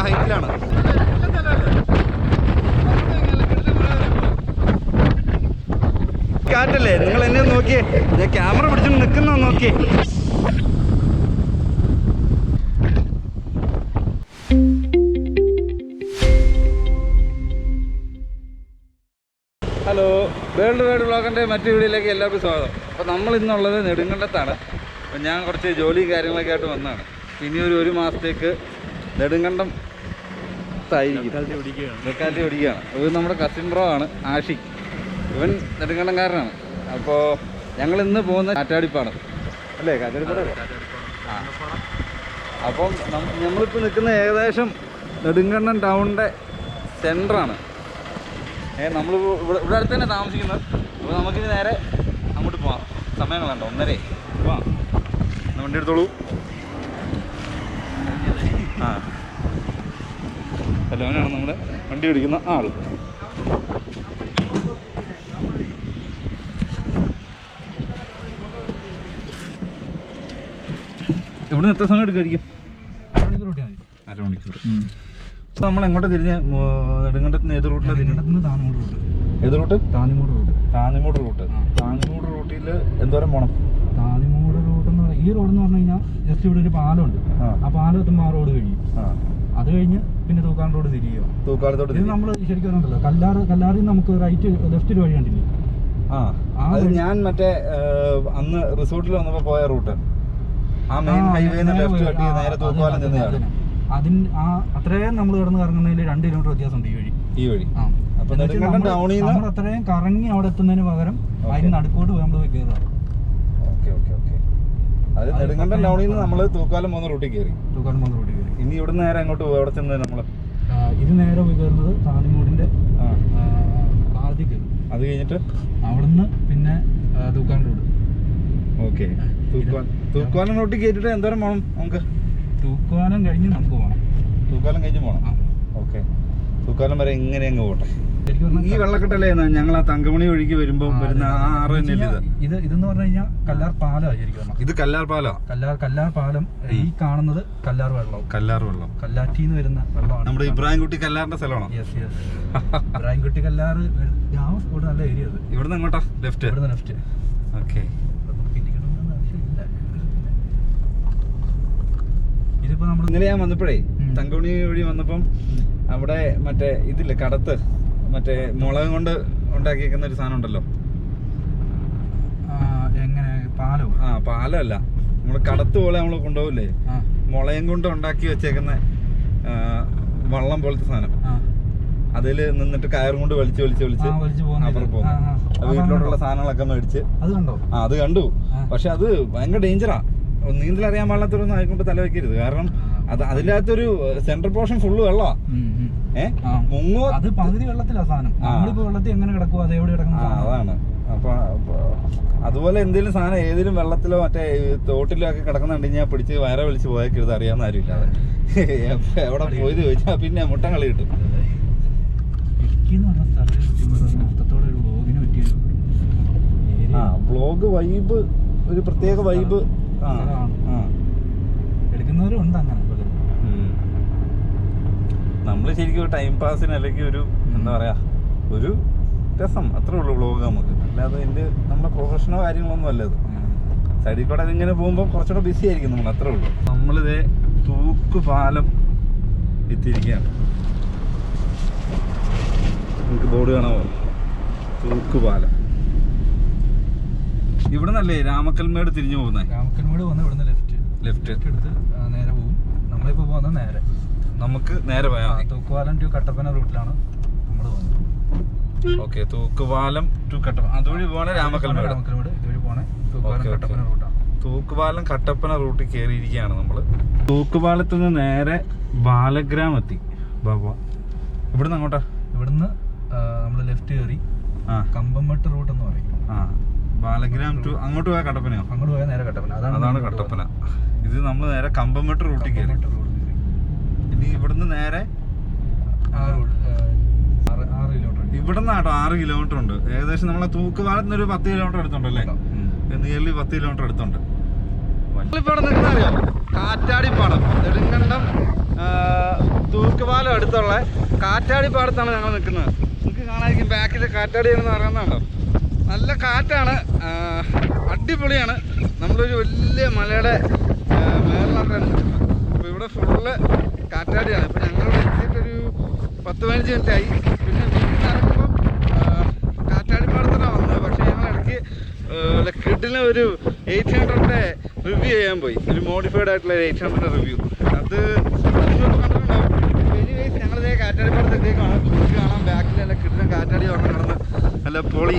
ഹൈറ്റിലാണ്. കാറ്റല്ലേ, നിങ്ങൾ എന്നെ നോക്കിയേ, ഞാൻ ക്യാമറ പിടിച്ചിട്ട് നിൽക്കുന്ന നോക്കിയേ. ഹലോ, വേൾഡ് വൈഡ് വ്ളോഗിൻ്റെ മറ്റു വീഡിയോയിലേക്ക് എല്ലാവർക്കും സ്വാഗതം. അപ്പോൾ നമ്മൾ ഇന്നുള്ളത് നെടുങ്കണ്ടത്താണ്. അപ്പോൾ ഞാൻ കുറച്ച് ജോലിയും കാര്യങ്ങളൊക്കെ ആയിട്ട് വന്നതാണ്. ഇനി ഒരു മാസത്തേക്ക് നെടുങ്കണ്ടം ലൊക്കാലിറ്റി ഓടിക്കുകയാണ്. ഇത് നമ്മുടെ കസിൻ ബ്രോ ആണ്, ആഷിഖ്. ഇവൻ നെടുങ്കണ്ടംകാരനാണ്. അപ്പോൾ ഞങ്ങൾ ഇന്ന് പോകുന്ന കാറ്റാടിപ്പാടം അല്ലേ? കാറ്റാടിപ്പാടം. ആ, അപ്പം നമ്മളിപ്പോൾ നിൽക്കുന്ന ഏകദേശം നെടുങ്കണ്ടം ടൗണിൻ്റെ സെൻറ്ററാണ്. നമ്മൾ ഇവിടെ അടുത്ത് തന്നെ താമസിക്കുന്നത്. അപ്പോൾ നമുക്കിനി നേരെ അങ്ങോട്ട് പോവാം. സമയം വേണ്ട, 1:30 പോവാം. വണ്ടി എടുത്തോളൂ. ആ, ഹലോനാണ് നമ്മുടെ വണ്ടി ഓടിക്കുന്ന ആൾ. ഇവിടുന്ന് എത്ര സമയം എടുക്കുമായിരിക്കും? അരമണിക്കൂർ. അപ്പോൾ നമ്മൾ എങ്ങോട്ട് തിരിഞ്ഞ് നെടുങ്കണ്ടത്തിന് ഏത് റൂട്ടിലാണ് തിരിഞ്ഞത്? താന്നിമൂട് റൂട്ട്. ഏത് route? Thannimoodu route. Thannimoodu route. Thannimoodu റൂട്ടിൽ എന്തോരം പോകണം? താന്നിമൂട് റൂട്ട് എന്ന് പറഞ്ഞാൽ ഈ റോഡ് എന്ന് പറഞ്ഞു കഴിഞ്ഞാൽ ജസ്റ്റ് ഇവിടെ ഒരു പാലമുണ്ട്. ആ പാലം എത്തുമ്പോൾ ആ റോഡ് കഴിയും. അത് കഴിഞ്ഞ് പിന്നെ തൂക്കാട് റോഡ് തിരിയുക. തൂക്കാടത്തോട് ഇത് നമ്മൾ ശരിക്കും പറഞ്ഞിട്ടുണ്ടല്ലോ, കല്ലാറിൽ നമുക്ക് റൈറ്റ് ലെഫ്റ്റ് വഴി കണ്ടില്ലേ? അത് ഞാൻ മറ്റേ അന്ന് റിസോർട്ടിൽ വന്നപ്പോൾ പോയ റൂട്ട്. ആ മെയിൻ ഹൈവേ ലെഫ്റ്റ് കട്ടി നേരെ തൂക്കുപാലം ചെന്നതാണ്. അത്രയും നമ്മൾ കിടന്ന് കറങ്ങുന്നതിൽ 2 കിലോമീറ്റർ വ്യത്യാസമുണ്ട് ഈ വഴി. അപ്പൊ നെടുങ്കണ്ടം ടൗണിൽ നിന്ന് നമ്മൾ അത്രയും കറങ്ങി അവിടെ എത്തുന്നതിന് പകരം അതിന് നടുക്കോട്ട് പോയി നമ്മൾ കയറുക. അത് നെടുങ്കണ്ടം ടൗണിൽ നിന്ന് നമ്മൾ തൂക്കാലം പോകുന്ന റൂട്ടിൽ കയറി. ഇനി ഇവിടെ നേരെ അങ്ങോട്ട് പോകും. അവിടെ ചെന്ന് നമ്മൾ ഇത് നേരെ പോയി കയറുന്നത് താന്നിമൂടിന്റെ പാലത്തിൽ കയറും. അത് കഴിഞ്ഞിട്ട് അവിടുന്ന് പിന്നെ തൂക്കാൻ റോഡ്. ഓക്കെ, തൂക്കുവാലം റൂട്ടിൽ കയറ്റിട്ട് എന്തോരം പോകണം നമുക്ക്? തൂക്കുവാലം കഴിഞ്ഞ് നമുക്ക് പോകണം. തൂക്കുവാലം കഴിഞ്ഞ് പോകണം. ഓക്കെ, തൂക്കുവാലം വരെ ഇങ്ങനെ അങ്ങ് പോട്ടെ. ഈ വെള്ളക്കെട്ടല്ലേ ഞങ്ങൾ ആ തങ്കമണി ഒഴുകി വരുമ്പോൾ വരുന്ന ആ ആറ് തന്നെയല്ലേ ഇതെന്ന് പറഞ്ഞു കഴിഞ്ഞാൽ കല്ലാർ പാലമാണ് ശരിക്കും. ഇത് കല്ലാർ പാലോ? കല്ലാർ പാലം. ഈ കാണുന്നത് കല്ലാർ വെള്ളം. കല്ലാറ്റിന്ന് വരുന്ന വെള്ളമാണ്. നമ്മുടെ ഇബ്രാഹിംകുട്ടി കല്ലാറിന്റെ സ്ഥലമാണോ? ഇബ്രാഹിംകുട്ടി കല്ലാർ ഗ്രാമ സ്പോട്ട്, നല്ല ഏരിയ. അത് ഇവിടുന്ന് എങ്ങോട്ടാ? ലെഫ്റ്റ്. ഇവിടുന്ന് ലെഫ്റ്റ്. ഓക്കെ, ഇതിപ്പോ നമ്മൾ ഇന്നലെ ഞാൻ വന്നപ്പോഴേ തങ്കമണി വഴി വന്നപ്പം അവിടെ മറ്റേ ഇതില്ലേ കടത്ത്, മറ്റേ മുളക് കൊണ്ട് ഉണ്ടാക്കിയേക്കുന്ന ഒരു സാധനം ഉണ്ടല്ലോ. എങ്ങനെ? പാലോ? പാലം അല്ല, നമ്മള് കടത്ത് പോലെ നമ്മള് കൊണ്ടുപോകില്ലേ, മുളയും കൊണ്ട് ഉണ്ടാക്കി വെച്ചേക്കുന്ന വള്ളം പോലത്തെ സാധനം. അതിൽ നിന്നിട്ട് കയറും കൊണ്ട് വലിച്ച് അപ്പുറം പോകുന്നു. വീട്ടിലോട്ടുള്ള സാധനങ്ങളൊക്കെ മേടിച്ച് അത് കണ്ടു. പക്ഷെ അത് ഭയങ്കര ഡേഞ്ചറാ. നീന്തൽ അറിയാൻ പാടില്ലാത്തൊരൊന്നും ആയിക്കൊണ്ട് തല വെക്കരുത്. കാരണം അതിനകത്തൊരു സെൻട്രൽ പോർഷൻ ഫുള്ള് വെള്ളമാ. മുങ്ങോ, അത് പകുതി വെള്ളത്തിലാ സാധനം. നമ്മളിപ്പോ വെള്ളത്തിൽ എങ്ങനെ കിടക്കുവോ അതെവിടെ കിടക്കുന്ന അതാണ്. അപ്പൊ അതുപോലെ എന്തെങ്കിലും സാധനം ഏതെങ്കിലും വെള്ളത്തിലോ മറ്റേ തോട്ടിലോ ഒക്കെ കിടക്കുന്നുണ്ടെങ്കിൽ പിടിച്ച് വയറെ വിളിച്ച് പോയേക്കരുത്, അറിയാവുന്ന ആരും ഇല്ലാതെ. എവിടെ പോയത് ചോദിച്ചാൽ പിന്നെ മുട്ടം കളി കിട്ടും. വ്ളോഗ് വൈബ്, ഒരു പ്രത്യേക വൈബ് എടുക്കുന്നവരും ഉണ്ട് അങ്ങനെ. നമ്മള് ശരിക്കും ടൈം പാസിന് അല്ലെങ്കിൽ ഒരു എന്താ പറയാ ഒരു രസം, അത്രേ ഉള്ളൂ വ്ളോഗ് നമുക്ക്. അല്ലാതെ ഇതിന്റെ നമ്മുടെ പ്രൊഫഷണൽ കാര്യങ്ങളൊന്നും അല്ല. ഇത് സൈഡിൽ കൂടെ അതിങ്ങനെ പോകുമ്പോൾ കുറച്ചുകൂടെ ബിസി ആയിരിക്കും നമ്മൾ, അത്രേ ഉള്ളൂ. നമ്മളിതേ തൂക്കുപാലം എത്തിയിരിക്കുകയാണ്. നമുക്ക് ബോർഡ് കാണാമോ? തൂക്കുപാലം. ഇവിടെ നിന്നല്ലേ രാമക്കൽമേട് തിരിഞ്ഞു പോകുന്നത്? രാമക്കൽമേട് വന്ന് ഇവിടുന്ന് ലെഫ്റ്റ് എടുത്ത് നേരെ പോകും. നമ്മളിപ്പോ പോകുന്നത് നേരെ, നമുക്ക് നേരെ പോയാൽ തൂക്കുപാലം ടു കട്ടപ്പന റൂട്ടിലാണ് നമ്മൾ പോകുന്നത്. ഓക്കെ, തൂക്കുപാലം ടു കട്ടപ്പന അതുവഴി പോകണേ രാമക്കൽമേട്. ഇതുവഴി പോണേ തൂക്കുപാലം കട്ടപ്പന റൂട്ടാണ്. തൂക്കുപാലം കട്ടപ്പന റൂട്ടിൽ കയറിയിരിക്കുകയാണ് നമ്മള്. തൂക്കുപാലത്ത് നിന്ന് നേരെ ബാലഗ്രാം എത്തി. ഇവിടുന്ന് അങ്ങോട്ടാ? ഇവിടുന്ന് നമ്മള് ലെഫ്റ്റ് കയറി കമ്പംമെട്ട് റൂട്ട് എന്ന് പറയും. ബാലഗ്രാം ടു അങ്ങോട്ട് പോയാൽ കട്ടപ്പനയോ? അങ്ങോട്ട് പോയാൽ നേരെ കട്ടപ്പന. അതാണ് കട്ടപ്പന. ഇത് നമ്മൾ നേരെ കമ്പംമെട്ട് റൂട്ടിൽ കയറി. ഇനി ഇവിടുന്ന് നേരെ 6 കിലോമീറ്റർ. ഇവിടുന്ന് കേട്ടോ 6 കിലോമീറ്റർ ഉണ്ട് ഏകദേശം. നമ്മളെ തൂക്കുപാലത്ത് നിന്ന് ഒരു 10 കിലോമീറ്റർ അടുത്തുണ്ടല്ലേ? നിയർലി 10 കിലോമീറ്റർ അടുത്തുണ്ട്. നമ്മളിപ്പോൾ ഇവിടെ നിൽക്കുന്ന അറിയാം, കാറ്റാടിപ്പാടം. നെടുങ്കണ്ടം തൂക്ക് കാറ്റാടിപ്പാടത്താണ് ഞങ്ങൾ നിൽക്കുന്നത്. നിങ്ങൾക്ക് കാണാതിരിക്കും ബാക്കിൽ കാറ്റാടി എന്ന് പറയുന്നുണ്ടോ. നല്ല കാറ്റാണ്, അടിപൊളിയാണ്. നമ്മളൊരു വലിയ മലയുടെ മേളിലാണ് നിൽക്കുന്നത്. അപ്പോൾ ഇവിടെ ഫുള്ള് കാറ്റാടിയാണ്. ഇപ്പോൾ ഞങ്ങളിവിടെ എത്തിയിട്ടൊരു 10-15 മിനിറ്റായി. പിന്നെ വീട്ടിൽ നിന്ന് ഇറങ്ങുമ്പം കാറ്റാടിപ്പാടത്താണ് വന്നത്. പക്ഷേ ഞങ്ങൾ ഇടയ്ക്ക് കിഡിന് ഒരു 800 റിവ്യൂ ചെയ്യാൻ പോയി. ഒരു മോഡിഫൈഡ് ആയിട്ടുള്ള 800 റിവ്യൂ. അത് നിങ്ങൾക്ക് കണ്ടിട്ടുണ്ടാവും. എനിവേസ് ഞങ്ങളിതേ കാറ്റാടിപ്പാടത്തേക്ക് കാണാം. ബാക്കിൽ നല്ല കിഡിനും കാറ്റാടി വന്ന് കിടന്ന് നല്ല പൊളി,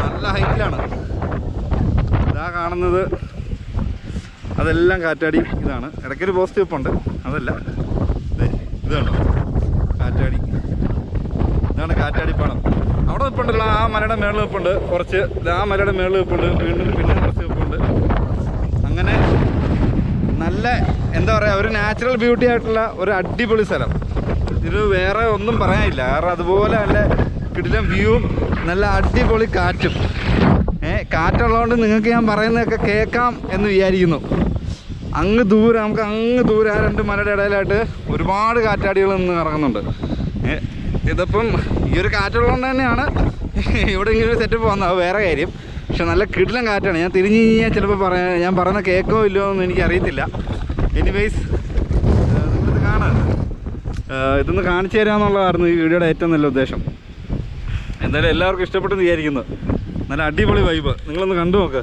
നല്ല ഹൈറ്റിലാണ്. ഇതാ കാണുന്നത് അതെല്ലാം കാറ്റാടി. ഇതാണ് ഇടയ്ക്കൊരു പോസ്റ്റ് വെപ്പുണ്ട്, അതല്ല ഇത് കണ്ടോ കാറ്റാടി. ഇതാണ് കാറ്റാടിപ്പാടം. അവിടെ വെപ്പുണ്ടല്ലോ, ആ മലയുടെ മേളിൽ വെപ്പുണ്ട് കുറച്ച്, ആ മലയുടെ മേളിൽ വെപ്പുണ്ട്, വീണ്ടും പിന്നെ കുറച്ച് വെപ്പുണ്ട്. അങ്ങനെ നല്ല എന്താ പറയുക, ഒരു നാച്ചുറൽ ബ്യൂട്ടി ആയിട്ടുള്ള ഒരു അടിപൊളി സ്ഥലം. ഇത് വേറെ ഒന്നും പറയാനില്ല. കാരണം അതുപോലെ നല്ല കിടിലം വ്യൂവും നല്ല അടിപൊളി കാറ്റും. കാറ്റുള്ളതുകൊണ്ട് നിങ്ങൾക്ക് ഞാൻ പറയുന്നതൊക്കെ കേൾക്കാം എന്ന് വിചാരിക്കുന്നു. അങ്ങ് ദൂരെ, നമുക്ക് അങ്ങ് ദൂരെ ആ 2 മലയുടെ ഇടയിലായിട്ട് ഒരുപാട് കാറ്റാടികൾ നിന്ന് ഇറങ്ങുന്നുണ്ട്. ഇതിപ്പം ഈ ഒരു കാറ്റുള്ളതുകൊണ്ട് തന്നെയാണ് ഇവിടെ ഇങ്ങനെ ഒരു സെറ്റപ്പ് വന്നത്. അത് വേറെ കാര്യം. പക്ഷെ നല്ല കിടിലം കാറ്റാണ്. ഞാൻ തിരിഞ്ഞ് കഴിഞ്ഞാൽ ചിലപ്പോൾ ഞാൻ പറയുന്ന കേൾക്കോ ഇല്ലയോ എന്ന് എനിക്കറിയത്തില്ല. എനിവേസ് നിങ്ങളിത് കാണാൻ ഇതൊന്ന് കാണിച്ചു തരാമെന്നുള്ളതായിരുന്നു ഈ വീഡിയോയുടെ ഏറ്റവും നല്ല ഉദ്ദേശം. എന്തായാലും എല്ലാവർക്കും ഇഷ്ടപ്പെട്ടെന്ന് വിചാരിക്കുന്നു. നല്ല അടിപൊളി വൈബ്, നിങ്ങളൊന്ന് കണ്ടു നോക്ക്.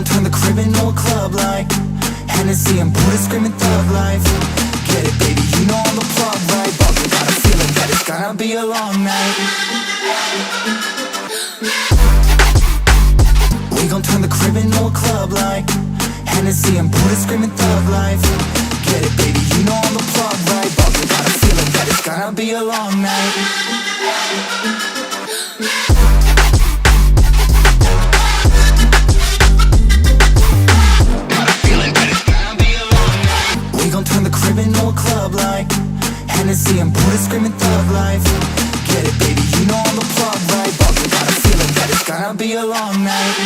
Turn the crib into a club like Hennessy and Buddha screaming thug life. Get it, baby, you know I'm the plug, right? But we got a feeling that it's gonna be a long night. We gon' turn the crib into a club like Hennessy and Buddha screaming thug life. Get it, baby, you know I'm the plug, right? But we got a feeling that it's gonna be a long night. Turn the crib into a club like Hennessy and Buddha screaming thug life. Get it, baby, you know I'm the plug, right? But we got a feeling that it's gonna be a long night.